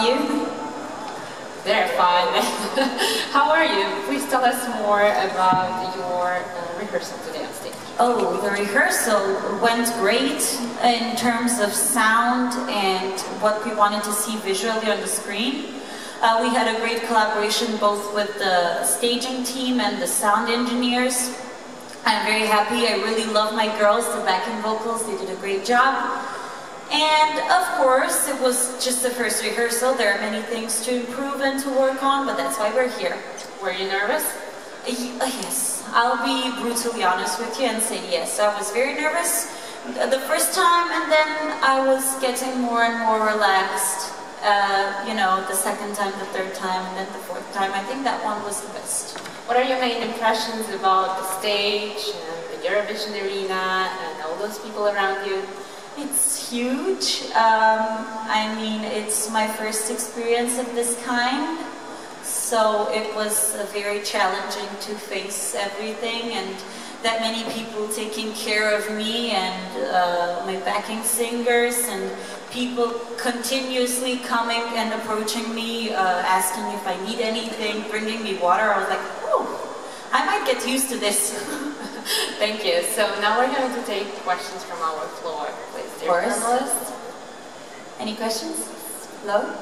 You? They're fine. How are you? Please tell us more about your rehearsal today on stage. Oh, the rehearsal went great in terms of sound and what we wanted to see visually on the screen. We had a great collaboration both with the staging team and the sound engineers. I'm very happy. I really love my girls, the backing vocals. They did a great job. And of course, it was just the first rehearsal. There are many things to improve and to work on, but that's why we're here. Were you nervous? Yes. I'll be brutally honest with you and say yes. I was very nervous the first time, and then I was getting more and more relaxed. You know, the second time, the third time, and then the fourth time. I think that one was the best. What are your main impressions about the stage and the Eurovision arena and all those people around you? It's huge. I mean, it's my first experience of this kind, so it was very challenging to face everything, and that many people taking care of me and my backing singers, and people continuously coming and approaching me, asking if I need anything, bringing me water. I was like, oh, I might get used to this. Thank you. So now we're going to take questions from our floor. Please, dear journalist. Any questions? Hello?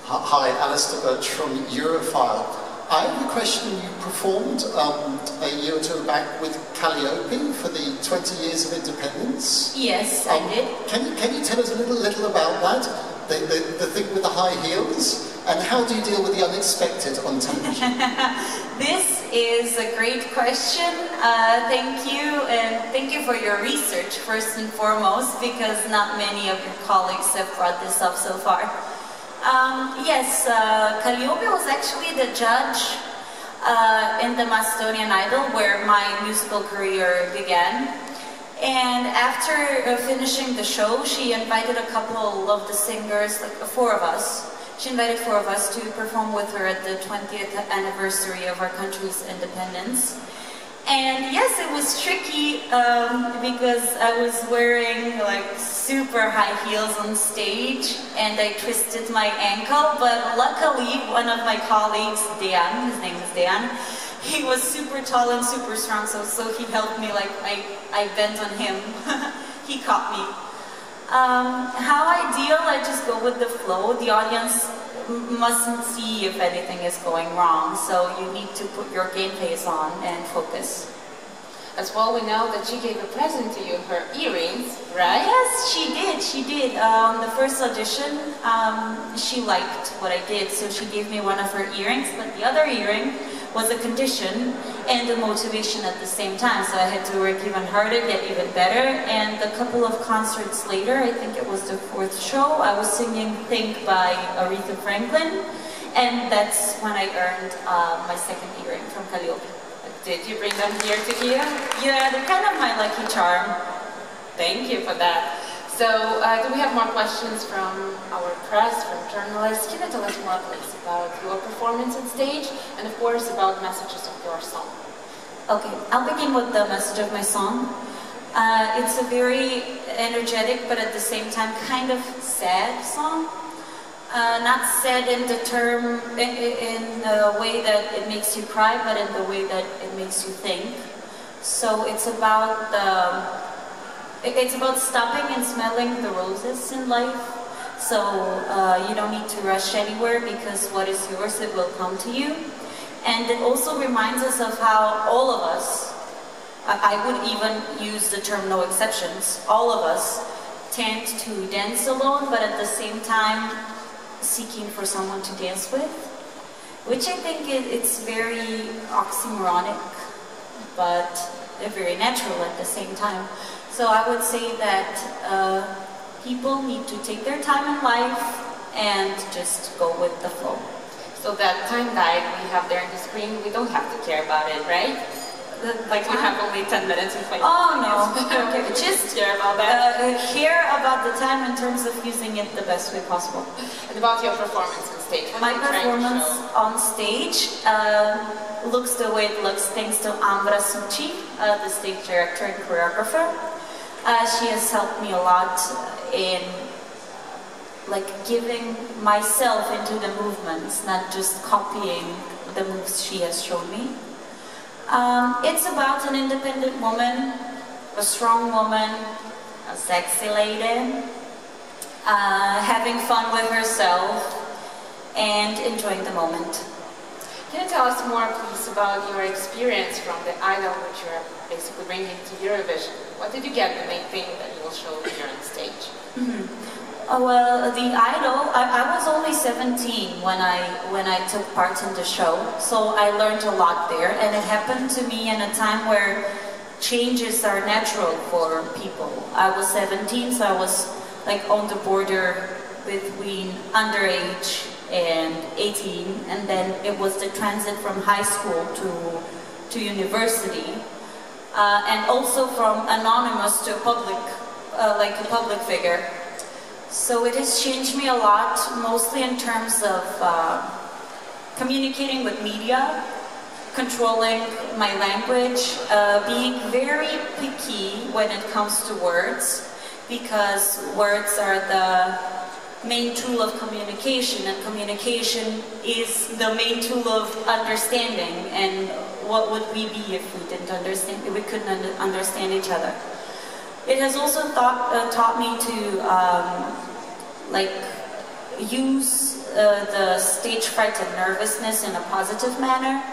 Hi, Alistair Birch from FYR. I have a question. You performed a year or two back with Calliope for the 20 years of independence. Yes, I did. Can you tell us a little about that? The thing with the high heels? And how do you deal with the unexpected on television? This is a great question. Thank you, and thank you for your research first and foremost, because not many of your colleagues have brought this up so far. Yes, Calliope was actually the judge in the Macedonian Idol, where my musical career began. And after finishing the show, she invited a couple of the singers, like 4 of us. She invited 4 of us to perform with her at the 20th anniversary of our country's independence. And yes, it was tricky because I was wearing like super high heels on stage and I twisted my ankle, but luckily one of my colleagues, Dejan, his name is Dejan, he was super tall and super strong, so he helped me, like I bent on him. He caught me. How I deal, I just go with the flow. The audience mustn't see if anything is going wrong, so you need to put your game face on and focus. As well, we know that she gave a present to you, her earrings, right? Yes, she did. On the first audition, she liked what I did, so she gave me one of her earrings, but the other earring was a condition and a motivation at the same time, so I had to work even harder, get even better, and a couple of concerts later, I think it was the 4th show, I was singing Think by Aretha Franklin, and that's when I earned my 2nd earring from Calliope. Did you bring them here to Kiev? Yeah, they're kind of my lucky charm. Thank you for that. So, do we have more questions from our press, from journalists? Can you tell us more, please, about your performance on stage, and of course about messages of your song? Okay, I'll begin with the message of my song. It's a very energetic, but at the same time kind of sad song. Not sad in the term, in the way that it makes you cry, but in the way that it makes you think. So it's about stopping and smelling the roses in life. So you don't need to rush anywhere, because what is yours, it will come to you. And it also reminds us of how all of us, I would even use the term no exceptions, all of us tend to dance alone, but at the same time seeking for someone to dance with, which I think it's very oxymoronic, but very natural at the same time. So I would say that people need to take their time in life and just go with the flow. So that time guide we have there on the screen, we don't have to care about it, right? Like we have only 10 minutes and 20 Oh no, okay, just care about that. Care about the time in terms of using it the best way possible. And about your performance on stage? My performance on stage looks the way it looks thanks to Ambra Suchi, the stage director and choreographer. She has helped me a lot in like giving myself into the movements, not just copying the moves she has shown me. It's about an independent woman, a strong woman, a sexy lady, having fun with herself and enjoying the moment. Can you tell us more, please, about your experience from the Idol, which you're basically bringing to Eurovision? What did you get, the main thing that you will show here on stage? Well, the Idol, I was only 17 when I took part in the show, so I learned a lot there, and it happened to me in a time where changes are natural for people. I was 17, so I was like on the border between underage and 18, and then it was the transit from high school to university, and also from anonymous to public, like a public figure. So it has changed me a lot, mostly in terms of communicating with media, controlling my language, being very picky when it comes to words, because words are the main tool of communication, and communication is the main tool of understanding. And what would we be if we didn't understand, if we couldn't understand each other? It has also taught me to like use the stage fright and nervousness in a positive manner.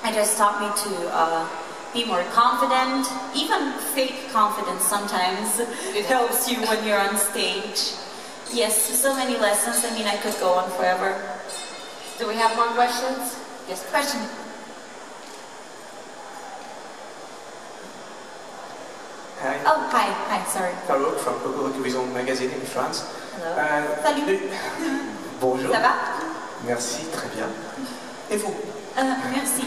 It has taught me to be more confident, even fake confidence sometimes. It helps you when you're on stage. Yes, so many lessons. I mean, I could go on forever. Do we have more questions? Yes, question. Hi. Oh, hi, sorry. Farouk from Eurovision magazine in France. Hello. Salut. Bonjour. Ça va? Merci, très bien. Et vous? Merci.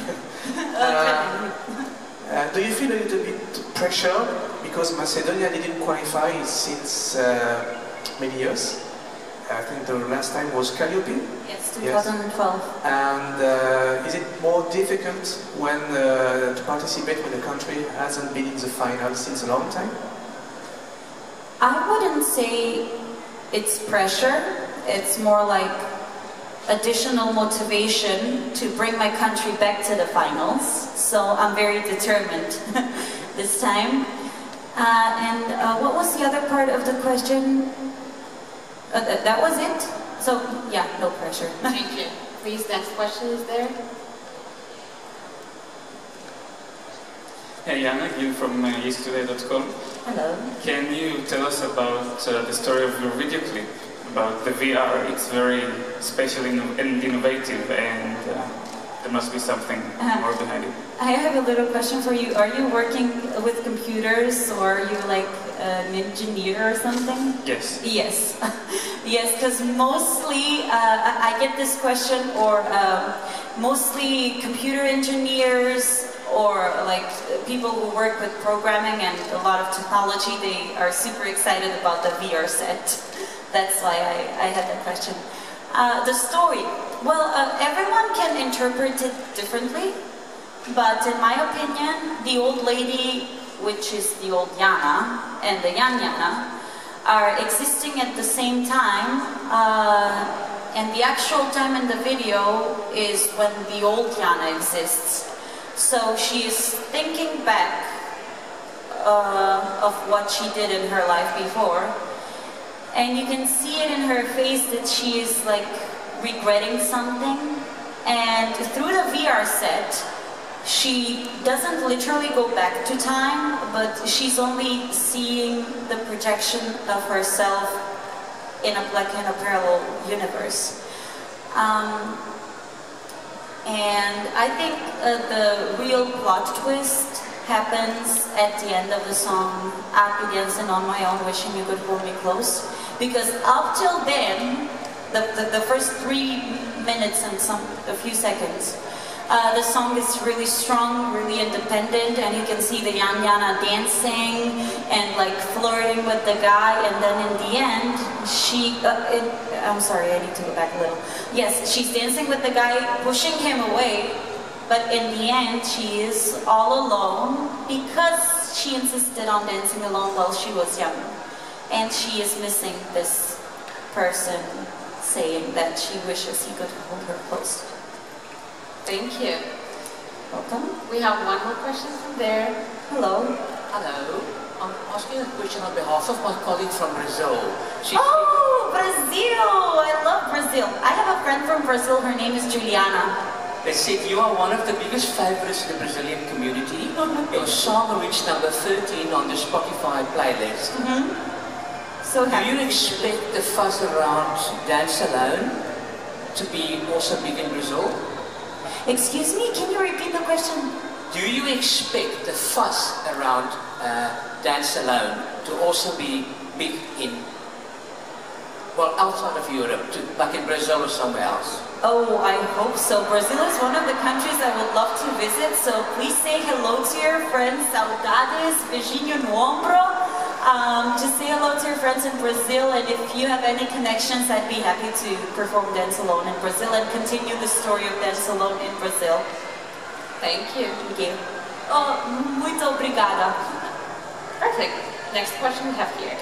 Do you feel a little bit pressure because Macedonia didn't qualify since many years? I think the last time was Calliope? Yes, 2012. Yes. And is it more difficult when to participate when the country hasn't been in the final since a long time? I wouldn't say it's pressure. It's more like additional motivation to bring my country back to the finals. So I'm very determined this time. And what was the other part of the question? That was it? So, yeah, no pressure. Thank you. Please, next question is there. Hey, Jana, you from yesterday.com. Hello. Can you tell us about the story of your video clip? About the VR, it's very special and innovative, and there must be something more behind it. I have a little question for you. Are you working with computers, or are you like an engineer or something? Yes. Yes. Yes, because mostly I get this question, or mostly computer engineers, or like people who work with programming and a lot of technology, they are super excited about the VR set. That's why I had that question. The story. Well, everyone can interpret it differently, but in my opinion, the old lady, which is the old Jana, and the young Jana, are existing at the same time, and the actual time in the video is when the old Jana exists. So she is thinking back of what she did in her life before, and you can see it in her face that she is like regretting something. And through the VR set, she doesn't literally go back to time, but she's only seeing the projection of herself in a parallel universe. And I think the real plot twist happens at the end of the song "I'll Be Dancing on My Own, Wishing You Could Hold Me Close," because up till then, the first 3 minutes and a few seconds, the song is really strong, really independent, and you can see the Jana dancing and like flirting with the guy, and then in the end, I'm sorry, I need to go back a little. Yes, she's dancing with the guy, pushing him away, but in the end, she is all alone because she insisted on dancing alone while she was young, and she is missing this person saying that she wishes he could hold her close. Thank you. Welcome. We have one more question from there. Hello. Hello. I'm asking a question on behalf of my colleague from Brazil. Oh, Brazil! I love Brazil. I have a friend from Brazil. Her name is Juliana. They said you are one of the biggest favorites in the Brazilian community. Your song reached number 13 on the Spotify playlist. So Do happy. you expect the fuss around Dance Alone to be also big in Brazil? Excuse me, can you repeat the question? Do you expect the fuss around Dance Alone to also be big in, well, outside of Europe, like in Brazil or somewhere else? Oh, I hope so. Brazil is one of the countries I would love to visit, so please say hello to your friends. Saudades, beijinho no ombro. Just say hello to your friends in Brazil, and if you have any connections, I'd be happy to perform Dance Alone in Brazil and continue the story of Dance Alone in Brazil. Thank you. Thank you. Oh, muito obrigada. Perfect. Next question we have here.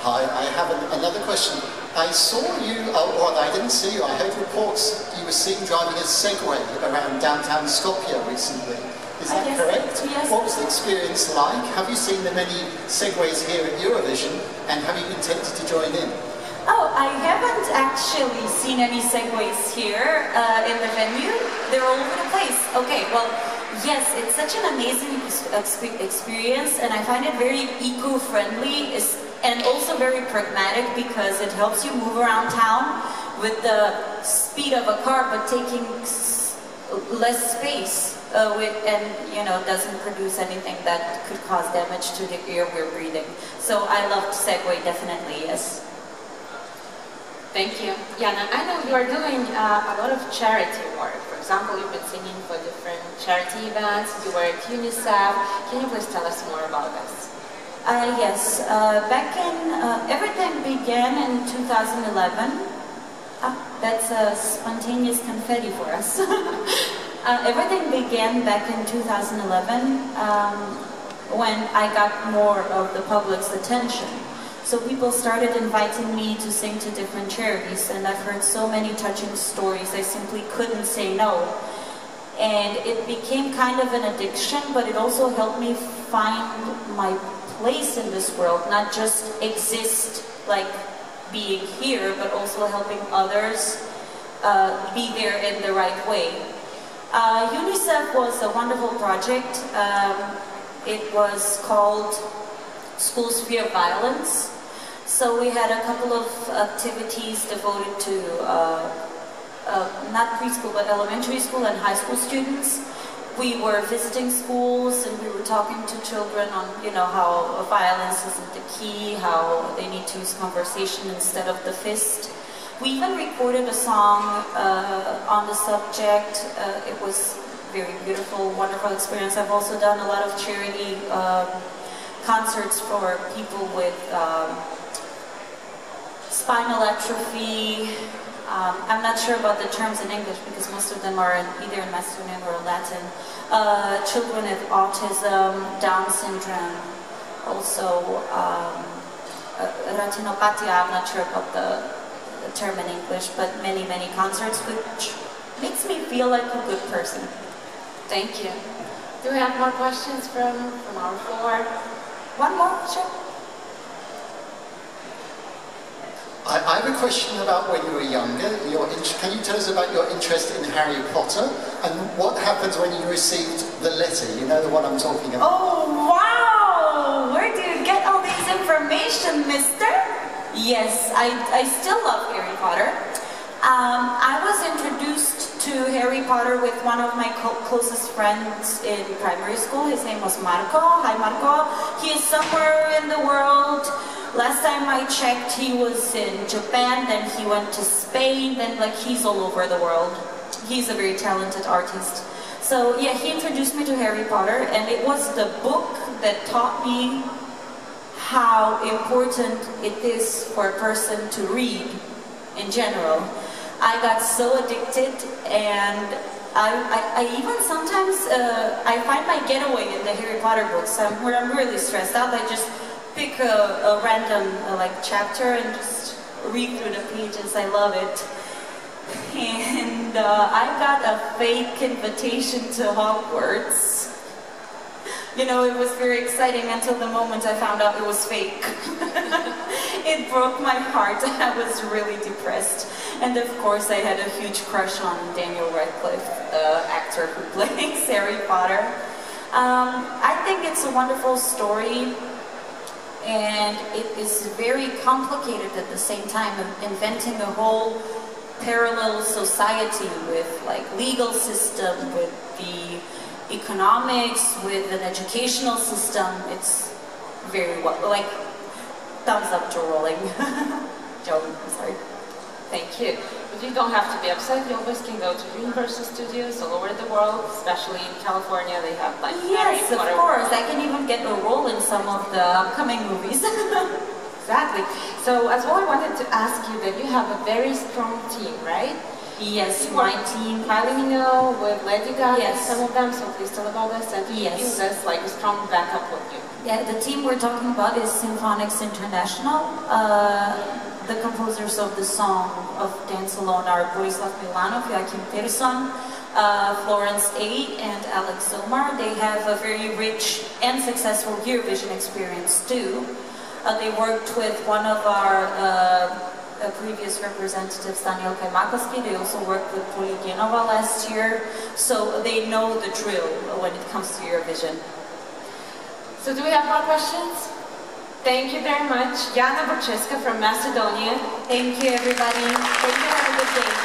Hi, I have another question. I saw you, well, I didn't see you, I heard reports you were seen driving a Segway around downtown Skopje recently. Is that Yes. correct? Yes. What was the experience like? Have you seen the many Segways here at Eurovision, and have you been tempted to join in? Oh, I haven't actually seen any Segways here in the venue. They're all over the place. Okay, well, yes, it's such an amazing experience, and I find it very eco-friendly and also very pragmatic because it helps you move around town with the speed of a car, but taking less space. And doesn't produce anything that could cause damage to the air we're breathing. So I loved Segway, definitely, yes. Thank you. Jana, I know you are doing a lot of charity work. For example, you've been singing for different charity events. You were at UNICEF. Can you please tell us more about this? Yes. Everything began in 2011. That's spontaneous confetti for us. Everything began back in 2011 when I got more of the public's attention. So people started inviting me to sing to different charities, and I've heard so many touching stories, I simply couldn't say no. And it became kind of an addiction, but it also helped me find my place in this world, not just exist like being here, but also helping others be there in the right way. UNICEF was a wonderful project. It was called Schools Fear Violence. So we had a couple of activities devoted to not preschool but elementary school and high school students. We were visiting schools and we were talking to children on, how violence isn't the key, how they need to use conversation instead of the fist. We even recorded a song on the subject. It was very beautiful, wonderful experience. I've also done a lot of charity concerts for people with spinal atrophy. I'm not sure about the terms in English because most of them are either in Macedonian or Latin. Children with autism, Down syndrome, also retinopathy. I'm not sure about the term in English, but many concerts, which makes me feel like a good person. Thank you. Do we have more questions from our floor? One more, sure. I have a question about when you were younger. Can you tell us about your interest in Harry Potter and what happens when you received the letter? You know the one I'm talking about. Oh, wow! Where do you get all this information, mister? Yes, I still love Harry Potter. I was introduced to Harry Potter with one of my closest friends in primary school. His name was Marco. Hi, Marco. He is somewhere in the world. Last time I checked, he was in Japan, then he went to Spain, then he's all over the world. He's a very talented artist. So yeah, he introduced me to Harry Potter, and it was the book that taught me how important it is for a person to read in general. I got so addicted, and I even sometimes I find my getaway in the Harry Potter books. Where I'm really stressed out, I just pick a random like chapter and just read through the pages. I love it. And I got a fake invitation to Hogwarts. You know, it was very exciting until the moment I found out it was fake. It broke my heart. I was really depressed. And of course I had a huge crush on Daniel Radcliffe, the actor who plays Harry Potter. I think it's a wonderful story, and it is very complicated at the same time, inventing a whole parallel society with like legal system, with the economics, with an educational system. It's very like thumbs up to Rowling. Joe, I'm sorry. Thank you. But you don't have to be upset. You always can go to Universal Studios all over the world, especially in California. They have like yes, of course. I can even get a role in some of the upcoming movies. Exactly. So as well, I wanted to ask you that you have a very strong team, right? Yes, my team. Palomino with Lady Gaga, yes. Some of them, so please tell about this, and yes. use us like a strong backup with you. Yeah, the team we're talking about is Symphonics International. The composers of the song of Dance Alone are Borislav Milanov, Joachim Persson, Florence A. and Alex Zomar. They have a very rich and successful Eurovision experience too. They worked with one of our previous representatives, Daniel Kajmakowski. They also worked with Poli Genova last year, so they know the drill when it comes to Eurovision. So do we have more questions? Thank you very much. Jana Burčeska from Macedonia. Thank you, everybody. Thank you. Have a good day.